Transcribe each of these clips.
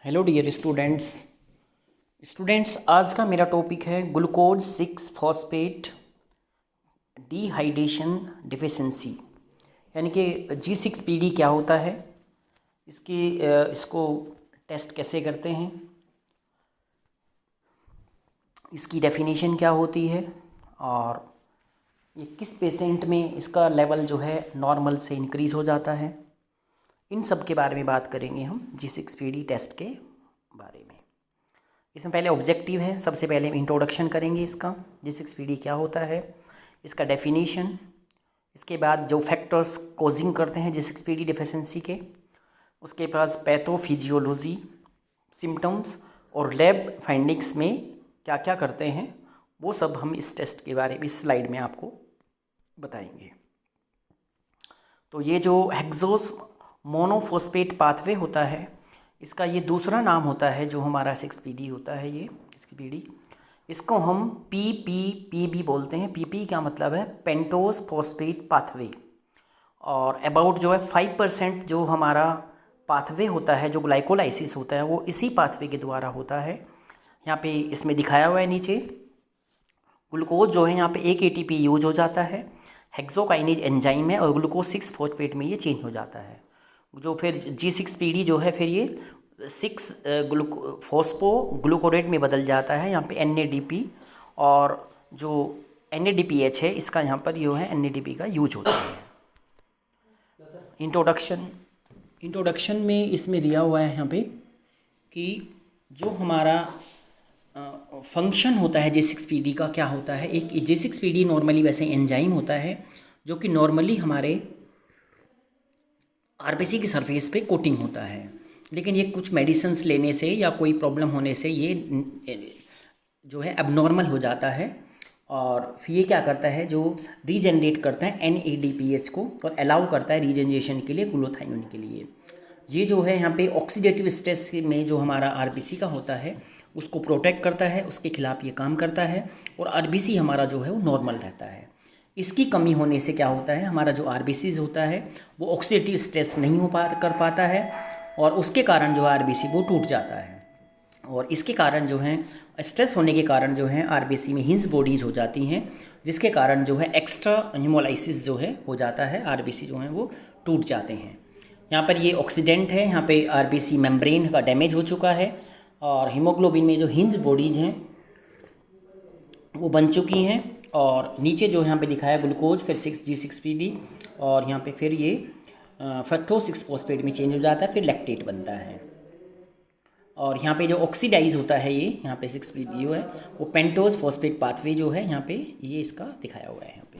Hello dear students आज का मेरा टॉपिक है ग्लूकोज 6 फॉस्फेट डिहाइड्रेशन डिफिशिएंसी, यानी कि G6PD क्या होता है, इसको टेस्ट कैसे करते हैं, इसकी डेफिनेशन क्या होती है और ये किस पेशेंट में इसका लेवल जो है नॉर्मल से इंक्रीज़ हो जाता है। इन सब के बारे में बात करेंगे हम G6PD टेस्ट के बारे में। इसमें पहले ऑब्जेक्टिव है, सबसे पहले हम इंट्रोडक्शन करेंगे इसका, G6PD क्या होता है, इसका डेफिनेशन, इसके बाद जो फैक्टर्स कॉजिंग करते हैं G6PD डिफिशिएंसी के, उसके पास पैथोफिजियोलॉजी, सिम्टम्स और लैब फाइंडिंग्स में क्या क्या करते हैं, वो सब हम इस टेस्ट के बारे में इस स्लाइड में आपको बताएंगे। तो ये जो हेक्सोस मोनोफॉस्फेट पाथवे होता है, इसका ये दूसरा नाम होता है जो हमारा 6PD होता है, ये 6PD, इसको हम PPP भी बोलते हैं। PP का मतलब है पेंटोस फॉस्फेट पाथवे, और अबाउट जो है 5% जो हमारा पाथवे होता है, जो ग्लाइकोलाइसिस होता है, वो इसी पाथवे के द्वारा होता है। यहाँ पे इसमें दिखाया हुआ है नीचे, ग्लूकोज जो है यहाँ पे 1 ATP यूज हो जाता है, हेक्सोकाइनेज एंजाइम है और ग्लूकोज 6 फॉस्फेट में ये चेंज हो जाता है, जो फिर G6PD जो है फिर ये 6 फॉस्फो ग्लूकोरेट में बदल जाता है। यहाँ पे NADP और जो NADPH है, इसका यहाँ पर जो है NADP का यूज होता है। इंट्रोडक्शन में इसमें दिया हुआ है यहाँ पे कि जो हमारा फंक्शन होता है G6PD का क्या होता है। एक G6PD नॉर्मली वैसे एंजाइम होता है जो कि नॉर्मली हमारे RBC की सरफेस पे कोटिंग होता है, लेकिन ये कुछ मेडिसिन्स लेने से या कोई प्रॉब्लम होने से ये जो है एबनॉर्मल हो जाता है, और फिर ये क्या करता है, जो रीजनरेट करता है NADPH को और अलाउ करता है रीजनरेशन के लिए ग्लूटाथायोन के लिए। ये जो है यहाँ पे ऑक्सीडेटिव स्ट्रेस में जो हमारा RBC का होता है उसको प्रोटेक्ट करता है, उसके खिलाफ ये काम करता है, और RBC हमारा जो है वो नॉर्मल रहता है। इसकी कमी होने से क्या होता है, हमारा जो RBC होता है वो ऑक्सीडेटिव स्ट्रेस नहीं कर पाता है, और उसके कारण जो है RBC वो टूट जाता है, और इसके कारण जो है स्ट्रेस होने के कारण जो है RBC में हिंज बॉडीज़ हो जाती हैं, जिसके कारण जो है एक्स्ट्रा हीमोलाइसिस जो है हो जाता है, RBC जो है वो टूट जाते हैं। यहाँ पर ये ऑक्सीडेंट है, यहाँ पे RBC मेम्ब्रेन का डैमेज हो चुका है, और हीमोग्लोबिन में जो हिंज बॉडीज़ हैं वो बन चुकी हैं, और नीचे जो यहाँ पे दिखाया ग्लूकोज, फिर G6PD, और यहाँ पे फिर ये फ्रक्टोज 6 फॉस्फेट में चेंज हो जाता है, फिर लैक्टेट बनता है, और यहाँ पे जो ऑक्सीडाइज होता है ये यहाँ पे 6PD जो है वो पेंटोज फॉस्फेट पाथवे जो है यहाँ पे ये इसका दिखाया हुआ है। यहाँ पे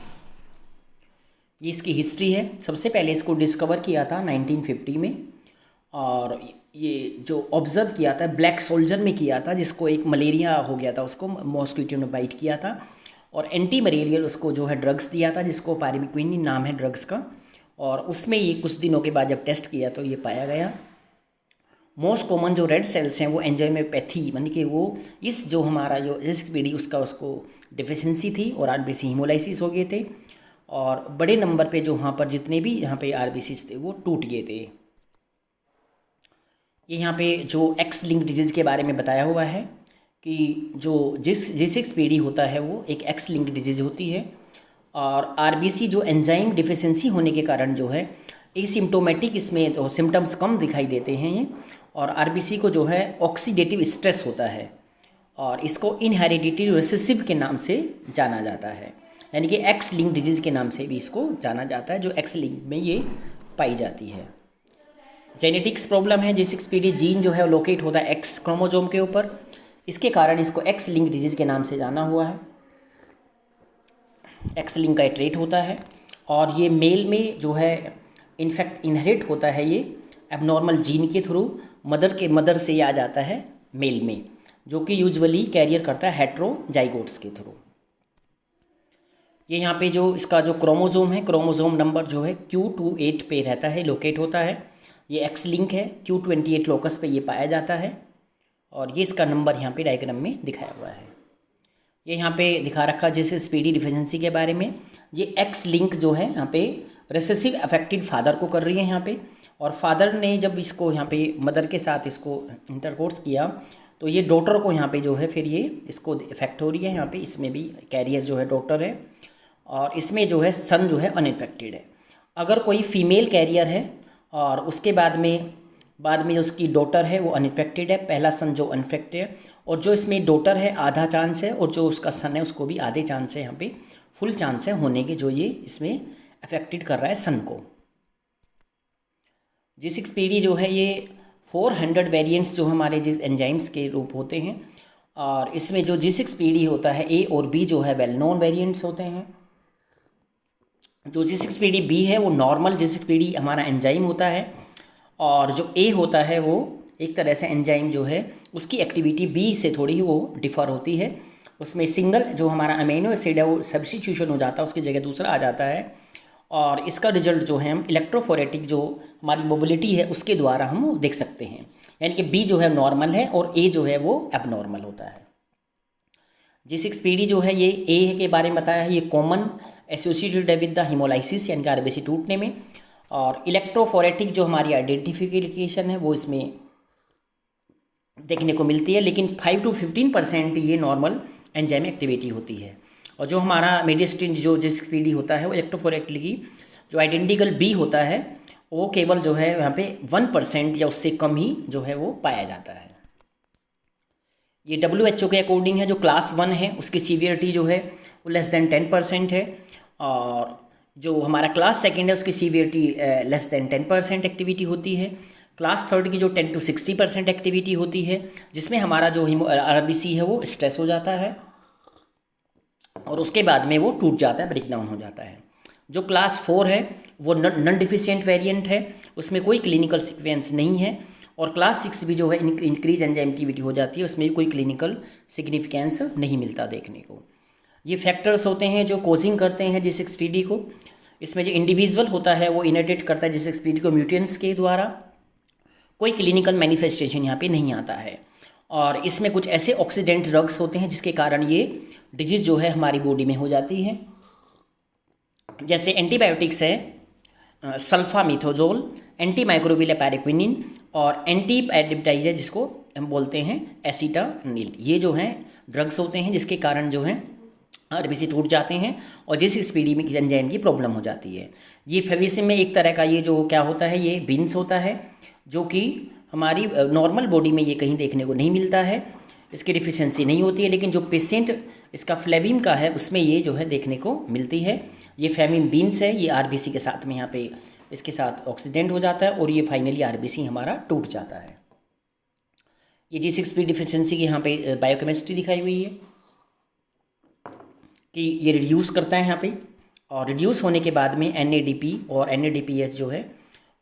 ये इसकी हिस्ट्री है। सबसे पहले इसको डिस्कवर किया था 1950 में, और ये जो ऑब्ज़र्व किया था ब्लैक सोल्जर में किया था, जिसको एक मलेरिया हो गया था, उसको मॉस्किटो ने बाइट किया था, और एंटी मलेरियल उसको जो है ड्रग्स दिया था, जिसको पायरिमिक्विनिन नाम है ड्रग्स का, और उसमें ये कुछ दिनों के बाद जब टेस्ट किया तो ये पाया गया मोस्ट कॉमन जो रेड सेल्स हैं वो एंजाइमोपैथी, यानी कि वो इस जो हमारा जो G6PD उसको डिफिशिएंसी थी और RBC हीमोलाइसिस हो गए थे, और बड़े नंबर पे जो वहाँ पर जितने भी यहाँ पे RBC थे वो टूट गए थे। ये यहाँ पे जो X लिंक डिजीज़ के बारे में बताया हुआ है कि जो G6PD होता है वो एक X लिंक डिजीज़ होती है, और RBC जो एंजाइम डिफिशिएंसी होने के कारण जो है एसिम्प्टोमेटिक इसमें तो सिम्टम्स कम दिखाई देते हैं ये, और RBC को जो है ऑक्सीडेटिव स्ट्रेस होता है, और इसको इनहेरिडिटी रिसेसिव के नाम से जाना जाता है, यानी कि X लिंक डिजीज़ के नाम से भी इसको जाना जाता है, जो X लिंक में ये पाई जाती है। जेनेटिक्स प्रॉब्लम है, G6PD जीन जो है लोकेट होता है X क्रोमोसोम के ऊपर, इसके कारण इसको X लिंक डिजीज़ के नाम से जाना हुआ है। X लिंक का ट्रेट होता है, और ये मेल में जो है इनफैक्ट इनहेरिट होता है ये एबनॉर्मल जीन के थ्रू, मदर से ये आ जाता है मेल में, जो कि यूजुअली कैरियर करता है हेट्रोजाइगोट्स के थ्रू। ये यहाँ पे जो इसका जो क्रोमोसोम है, क्रोमोसोम नंबर जो है Q28 पे रहता है, लोकेट होता है, ये X लिंक है, Q28 लोकस पे ये पाया जाता है, और ये इसका नंबर यहाँ पे डायग्राम में दिखाया हुआ है। ये यहाँ पे दिखा रखा G6PD डिफिशिएंसी के बारे में, ये X लिंक जो है यहाँ पे रिसेसिव अफेक्टेड फादर को कर रही है यहाँ पे, और फादर ने जब इसको यहाँ पे मदर के साथ इसको इंटरकोर्स किया तो ये डॉटर को यहाँ पे जो है फिर ये इसको इफेक्ट हो रही है। यहाँ पे इसमें भी कैरियर जो है डॉटर है और इसमें जो है सन जो है अनइफेक्टेड है। अगर कोई फीमेल कैरियर है और उसके बाद में उसकी डॉटर है वो अनइफेक्टेड है, पहला सन जो अनइफेक्टेड है, और जो इसमें डॉटर है आधा चांस है और जो उसका सन है उसको भी आधे चांस है, यहाँ पे फुल चांस है होने के, जो ये इसमें अफेक्टेड कर रहा है सन को। G6PD जो है ये 400 वेरिएंट्स जो हमारे जिस एंजाइम्स के रूप होते हैं, और इसमें जो G6PD होता है A और B जो है वेल नोन वेरिएंट्स होते हैं। जो G6PD-B है वो नॉर्मल G6PD हमारा एंजाइम होता है, और जो A होता है वो एक तरह से एंजाइम जो है उसकी एक्टिविटी B से थोड़ी वो डिफ़र होती है। उसमें सिंगल जो हमारा अमीनो एसिड है वो सब्स्टिट्यूशन हो जाता है, उसकी जगह दूसरा आ जाता है, और इसका रिजल्ट जो है हम इलेक्ट्रोफोरेटिक जो हमारी मोबिलिटी है उसके द्वारा हम वो देख सकते हैं। यानी कि B जो है नॉर्मल है और A जो है वो एबनॉर्मल होता है। G6PD जो है ये A के बारे में बताया है, ये कॉमन एसोसिएटेड है विद द हिमोलाइसिस यानी कि आरबीसी टूटने में, और इलेक्ट्रोफोरेटिक जो हमारी आइडेंटिफिकेशन है वो इसमें देखने को मिलती है, लेकिन 5 to 15% ये नॉर्मल एंजाइम एक्टिविटी होती है। और जो हमारा मेडिस्टिन जो G6PD होता है वो इलेक्ट्रोफोरेटिक की जो आइडेंटिकल B होता है वो केवल जो है यहाँ पे 1% या उससे कम ही जो है वो पाया जाता है। ये WHO के अकॉर्डिंग है, जो क्लास 1 है उसकी सीवियरिटी जो है वो लेस देन 10% है, और जो हमारा क्लास 2 है उसकी सीवियरिटी लेस देन 10% एक्टिविटी होती है। क्लास 3 की जो 10 to 60% एक्टिविटी होती है, जिसमें हमारा जो आरबीसी है वो स्ट्रेस हो जाता है और उसके बाद में वो टूट जाता है, ब्रेक डाउन हो जाता है। जो क्लास 4 है वो नॉन डिफिशिएंट वेरिएंट है, उसमें कोई क्लिनिकल सीक्वेंस नहीं है, और क्लास 6 भी जो है इंक्रीज एंजाइम एक्टिविटी हो जाती है, उसमें भी कोई क्लिनिकल सिग्निफिकेंस नहीं मिलता देखने को। ये फैक्टर्स होते हैं जो कोजिंग करते हैं G6PD को। इसमें जो इंडिविजुअल होता है वो इनहेरिट करता है G6PD को म्यूटेंट्स के द्वारा, कोई क्लिनिकल मैनिफेस्टेशन यहाँ पे नहीं आता है, और इसमें कुछ ऐसे ऑक्सीडेंट ड्रग्स होते हैं जिसके कारण ये डिजीज़ जो है हमारी बॉडी में हो जाती है। जैसे एंटीबायोटिक्स है सल्फामिथोजोल, एंटी माइक्रोबियल पैराक्विनिन, और एंटी एडिप्टाइजर जिसको हम बोलते हैं एसिटानिल। ये जो हैं ड्रग्स होते हैं जिसके कारण जो है आरबीसी टूट जाते हैं और G6PD में एंजाइम की प्रॉब्लम हो जाती है। ये फेविसिम में एक तरह का ये जो क्या होता है ये बीन्स होता है, जो कि हमारी नॉर्मल बॉडी में ये कहीं देखने को नहीं मिलता है, इसकी डिफिशियंसी नहीं होती है, लेकिन जो पेशेंट इसका फ्लेविम का है उसमें ये जो है देखने को मिलती है। ये फेविम बीन्स है, ये आरबीसी के साथ में यहाँ पे इसके साथ ऑक्सीडेंट हो जाता है और ये फाइनली आरबीसी हमारा टूट जाता है। ये G6PD डिफिशियंसी की यहाँ पे बायोकेमिस्ट्री दिखाई हुई है कि ये रिड्यूस करता है यहाँ पे, और रिड्यूस होने के बाद में NADP और NADPH जो है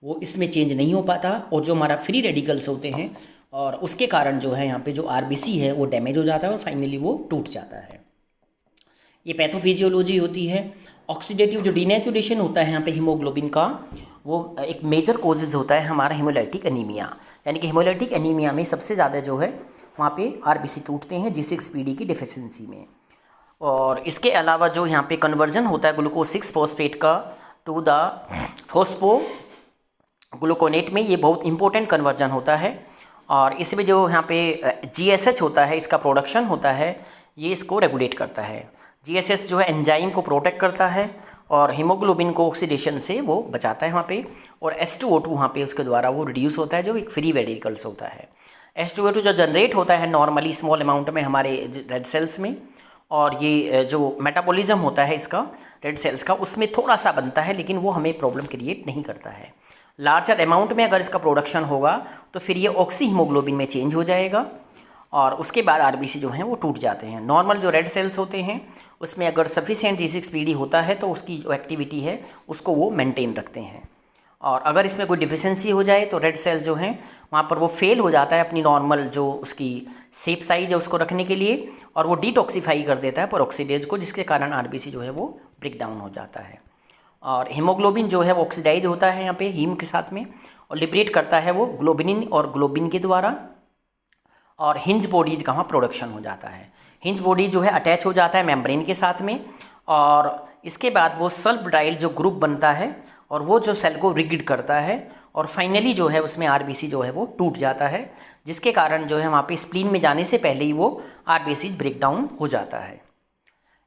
वो इसमें चेंज नहीं हो पाता, और जो हमारा फ्री रेडिकल्स होते हैं और उसके कारण जो है यहाँ पे जो आरबीसी है वो डैमेज हो जाता है और फाइनली वो टूट जाता है। ये पैथोफिजियोलॉजी होती है। ऑक्सीडेटिव जो डीनेचुरेशन होता है यहाँ पे हीमोग्लोबिन का, वो एक मेजर कोजेज होता है हमारा हेमोलाइटिक एनीमिया, यानी कि हेमोलाइटिक एनीमिया में सबसे ज़्यादा जो है वहाँ पे आरबीसी टूटते हैं G6PD की डिफिशियंसी में। और इसके अलावा जो यहाँ पे कन्वर्जन होता है ग्लूकोज 6 फॉस्फेट का टू द फॉस्फो ग्लूकोनेट में, ये बहुत इंपॉर्टेंट कन्वर्जन होता है, और इसमें जो यहाँ पे GSH होता है इसका प्रोडक्शन होता है, ये इसको रेगुलेट करता है। GSH जो है एंजाइम को प्रोटेक्ट करता है और हीमोग्लोबिन को ऑक्सीडेशन से वो बचाता है वहाँ पे, और H2O2 वहाँ पे उसके द्वारा वो रिड्यूस होता है, जो एक फ्री रेडिकल्स होता है। H2O2 जो जनरेट होता है नॉर्मली स्मॉल अमाउंट में हमारे रेड सेल्स में, और ये जो मेटाबॉलिज्म होता है इसका रेड सेल्स का उसमें थोड़ा सा बनता है, लेकिन वो हमें प्रॉब्लम क्रिएट नहीं करता है। लार्जर अमाउंट में अगर इसका प्रोडक्शन होगा तो फिर ये ऑक्सी हीमोग्लोबिन में चेंज हो जाएगा, और उसके बाद आरबीसी जो हैं वो टूट जाते हैं। नॉर्मल जो रेड सेल्स होते हैं उसमें अगर सफिशिएंट G6PD होता है तो उसकी जो एक्टिविटी है उसको वो मेंटेन रखते हैं, और अगर इसमें कोई डिफिशियंसी हो जाए तो रेड सेल्स जो हैं वहाँ पर वो फेल हो जाता है अपनी नॉर्मल जो उसकी शेप साइज है उसको रखने के लिए, और वो डिटॉक्सीफाई कर देता है पेरोक्सीडेज को, जिसके कारण आरबीसी जो है वो ब्रेक डाउन हो जाता है। और हीमोग्लोबिन जो है वो ऑक्सीडाइज होता है यहाँ पे हीम के साथ में, और लिबरेट करता है वो ग्लोबिनिन और ग्लोबिन के द्वारा, और हिंज बॉडीज का वहाँ प्रोडक्शन हो जाता है। हिंज बॉडी जो है अटैच हो जाता है मेम्ब्रेन के साथ में, और इसके बाद वो सेल्फ डाइल्ड जो ग्रुप बनता है और वो जो सेल को रिगिड करता है, और फाइनली जो है उसमें आरबीसी जो है वो टूट जाता है, जिसके कारण जो है वहाँ पे स्प्लीन में जाने से पहले ही वो आरबीसी ब्रेक डाउन हो जाता है।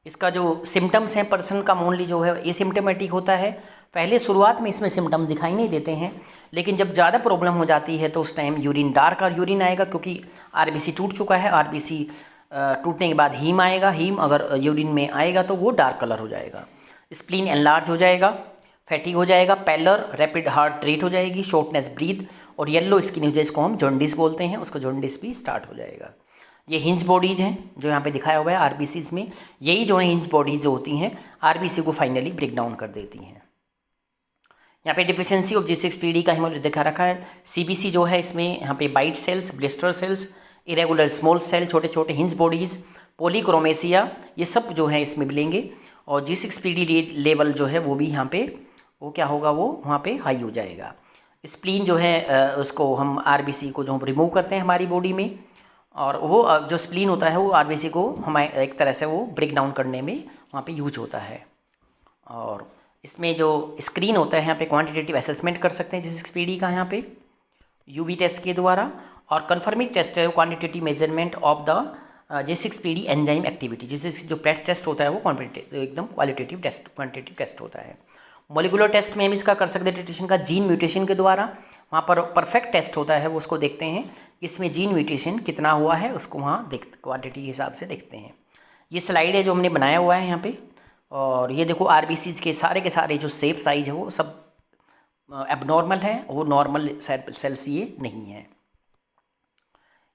इसका जो सिम्टम्स हैं पर्सन का मोनली जो है एसिम्टोमेटिक होता है। पहले शुरुआत में इसमें सिम्टम्स दिखाई नहीं देते हैं, लेकिन जब ज़्यादा प्रॉब्लम हो जाती है तो उस टाइम यूरिन डार्क और यूरिन आएगा, क्योंकि आरबीसी टूट चुका है। आरबीसी टूटने के बाद हीम आएगा, हीम अगर यूरिन में आएगा तो वो डार्क कलर हो जाएगा। स्प्लीन एनलार्ज हो जाएगा, फैटिग हो जाएगा, पैलर, रैपिड हार्ट रेट हो जाएगी, शॉर्टनेस ब्रीथ और येलो स्किन हो जाए, इसको हम जॉन्डिस बोलते हैं, उसको जॉन्डिस भी स्टार्ट हो जाएगा। ये हिंज बॉडीज हैं जो यहाँ पे दिखाया हुआ है आरबीसीज में, यही जो है हिंज बॉडीज जो होती हैं आरबीसी को फाइनली ब्रेक डाउन कर देती हैं। यहाँ पे डिफिशियंसी ऑफ G6PD का हिमोग्लोबिन दिखा रखा है। सीबीसी जो है इसमें यहाँ पे bite cells, blister cells, irregular small cell, छोटे छोटे हिंज बॉडीज, पॉलीक्रोमेसिया, ये सब जो है इसमें मिलेंगे। और G6PD लेवल जो है वो भी यहाँ पे वो क्या होगा, वो वहाँ पे हाई हो जाएगा। स्प्लीन जो है उसको हम आरबीसी को जो हम रिमूव करते हैं हमारी बॉडी में, और वो जो स्प्लीन होता है वो आरबीसी को हमारे एक तरह से वो ब्रेक डाउन करने में वहाँ पे यूज होता है। और इसमें जो स्क्रीन होता है यहाँ पे क्वांटिटेटिव असेसमेंट कर सकते हैं G6PD का यहाँ पे यूवी टेस्ट के द्वारा, और कन्फर्मिंग टेस्ट है quantitative measurement of the G6PD enzyme activity. जैसे जो प्लेट टेस्ट होता है वो क्वांटिटेटिव एकदम क्वांटिटेटिव टेस्ट होता है। मॉलिक्यूलर टेस्ट में हम इसका कर सकते हैं डिटेक्शन का जीन म्यूटेशन के द्वारा, वहाँ पर परफेक्ट टेस्ट होता है, वो उसको देखते हैं कि इसमें जीन म्यूटेशन कितना हुआ है, उसको वहाँ क्वांटिटी के हिसाब से देखते हैं। ये स्लाइड है जो हमने बनाया हुआ है यहाँ पे, और ये देखो आरबीसीज के सारे जो शेप साइज है वो सब एबनॉर्मल है, वो नॉर्मल सेल्स ये नहीं है।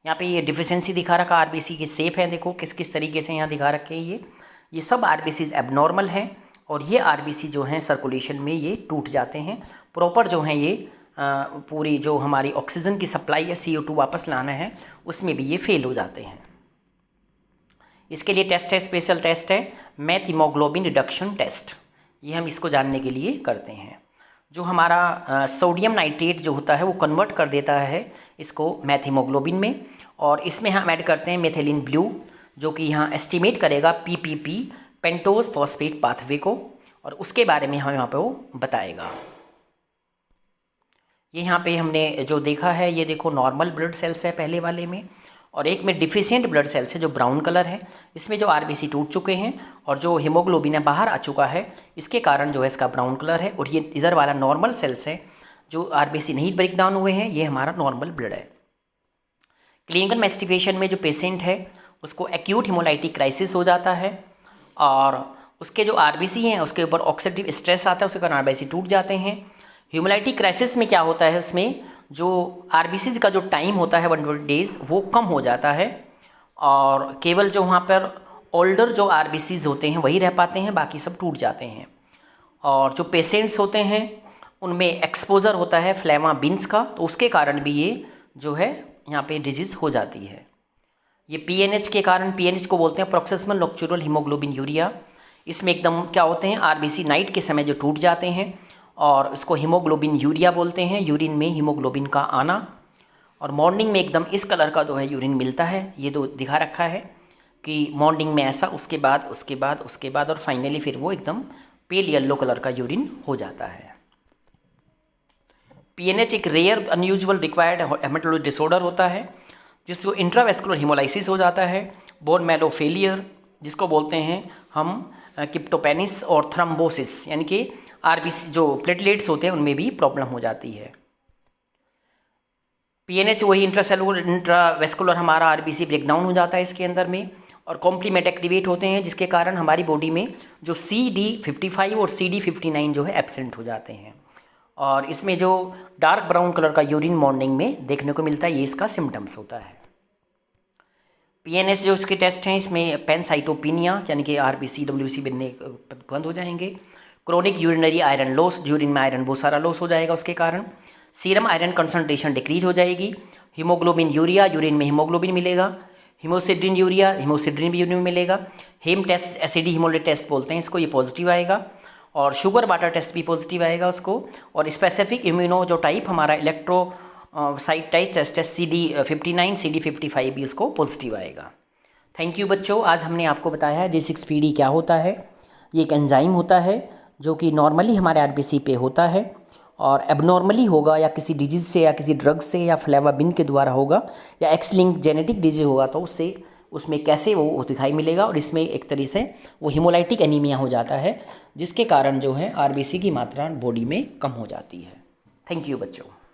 यहाँ पे ये डिफिशियंसी दिखा रखा आरबीसी के शेप है, देखो किस किस तरीके से यहाँ दिखा रखे हैं ये सब आरबीसीज एबनॉर्मल हैं, और ये आरबीसी जो हैं सर्कुलेशन में ये टूट जाते हैं। प्रॉपर जो हैं ये पूरी जो हमारी ऑक्सीजन की सप्लाई है, CO2 वापस लाना है, उसमें भी ये फेल हो जाते हैं। इसके लिए टेस्ट है, स्पेशल टेस्ट है मैथ हीमोग्लोबिन रिडक्शन टेस्ट, ये हम इसको जानने के लिए करते हैं। जो हमारा सोडियम नाइट्रेट जो होता है वो कन्वर्ट कर देता है इसको मैथ हीमोग्लोबिन में, और इसमें हम ऐड करते हैं मेथिलीन ब्लू, जो कि यहाँ एस्टिमेट करेगा PPP पेंटोज फॉस्फेट पाथवे को, और उसके बारे में हम यहाँ पे वो बताएगा। ये यहाँ पे हमने जो देखा है, ये देखो नॉर्मल ब्लड सेल्स है पहले वाले में, और एक में डिफिशिएंट ब्लड सेल्स है जो ब्राउन कलर है। इसमें जो आरबीसी टूट चुके हैं और जो हीमोग्लोबिन है बाहर आ चुका है, इसके कारण जो है इसका ब्राउन कलर है। और ये इधर वाला नॉर्मल सेल्स है जो आरबीसी नहीं ब्रेक डाउन हुए हैं, ये हमारा नॉर्मल ब्लड है। क्लिनिकल मैस्टिफिकेशन में जो पेशेंट है उसको एक्यूट हिमोलाइटिक क्राइसिस हो जाता है, और उसके जो आरबीसी हैं उसके ऊपर ऑक्सीडेटिव स्ट्रेस आता है, उसके कारण आरबीसी टूट जाते हैं। ह्यूमोलाइटिक क्राइसिस में क्या होता है, उसमें जो आरबीसी का जो टाइम होता है 120 डेज़ वो कम हो जाता है, और केवल जो वहाँ पर ओल्डर जो आरबीसीज होते हैं वही रह पाते हैं, बाकी सब टूट जाते हैं। और जो पेशेंट्स होते हैं उनमें एक्सपोजर होता है फ्लेमा बीन्स का, तो उसके कारण भी ये जो है यहाँ पे डिजीज़ हो जाती है। ये पीएनएच के कारण, पीएनएच को बोलते हैं प्रोक्सिमल नॉक्चुरल हीमोग्लोबिन यूरिया। इसमें एकदम क्या होते हैं, आरबीसी नाइट के समय जो टूट जाते हैं, और इसको हीमोग्लोबिन यूरिया बोलते हैं, यूरिन में हीमोग्लोबिन का आना। और मॉर्निंग में एकदम इस कलर का जो है यूरिन मिलता है, ये तो दिखा रखा है कि मॉर्निंग में ऐसा, उसके बाद और फाइनली फिर वो एकदम पेल येलो कलर का यूरिन हो जाता है। पीएनएच एक rare unusual required haematology disorder होता है, जिसको इंट्रावेस्कुलर हिमोलाइसिस हो जाता है, बोन मैरो फेलियर जिसको बोलते हैं हम, किप्टोपेनिस और थ्रम्बोसिस, यानी कि आरबीसी जो प्लेटलेट्स होते हैं उनमें भी प्रॉब्लम हो जाती है। पीएनएच वही इंट्रावेस्कुलर हमारा आरबीसी ब्रेकडाउन हो जाता है इसके अंदर में, और कॉम्प्लीमेंट एक्टिवेट होते हैं, जिसके कारण हमारी बॉडी में जो CD55 और CD59 जो है एब्सेंट हो जाते हैं, और इसमें जो डार्क ब्राउन कलर का यूरिन मॉर्निंग में देखने को मिलता है, ये इसका सिम्टम्स होता है। पीएनएस जो इसके टेस्ट हैं, इसमें पैनसाइटोपिनिया यानी कि आरबीसी WC बनने बंद हो जाएंगे, chronic urinary iron loss, urine में आयरन बहुत सारा लॉस हो जाएगा उसके कारण, सीरम आयरन कंसंट्रेशन डिक्रीज हो जाएगी, हीमोग्लोबिन यूरिया, यूरिन में हीमोग्लोबिन मिलेगा, हीमोसिड्रिन यूरिया, हीमोसिड्रिन भी यूरिन में मिलेगा, हेम टेस्ट एसिडी हीमोलेट टेस्ट बोलते हैं इसको, ये पॉजिटिव आएगा, और शुगर वाटर टेस्ट भी पॉजिटिव आएगा उसको, और स्पेसिफिक इम्यूनो जो टाइप हमारा इलेक्ट्रो साइट टाइप टेस्ट है CD59 CD55 भी उसको पॉजिटिव आएगा। थैंक यू बच्चों, आज हमने आपको बताया है G6PD क्या होता है। ये एक एंजाइम होता है जो कि नॉर्मली हमारे आरबीसी पे होता है, और एबनॉर्मली होगा या किसी डिजीज़ से या किसी ड्रग से या फ्लेवाबिन के द्वारा होगा या एक्स लिंक जेनेटिक डिजीज होगा, तो उससे उसमें कैसे वो दिखाई मिलेगा, और इसमें एक तरीके से वो हीमोलाइटिक एनीमिया हो जाता है, जिसके कारण जो है आरबीसी की मात्रा बॉडी में कम हो जाती है। थैंक यू बच्चों।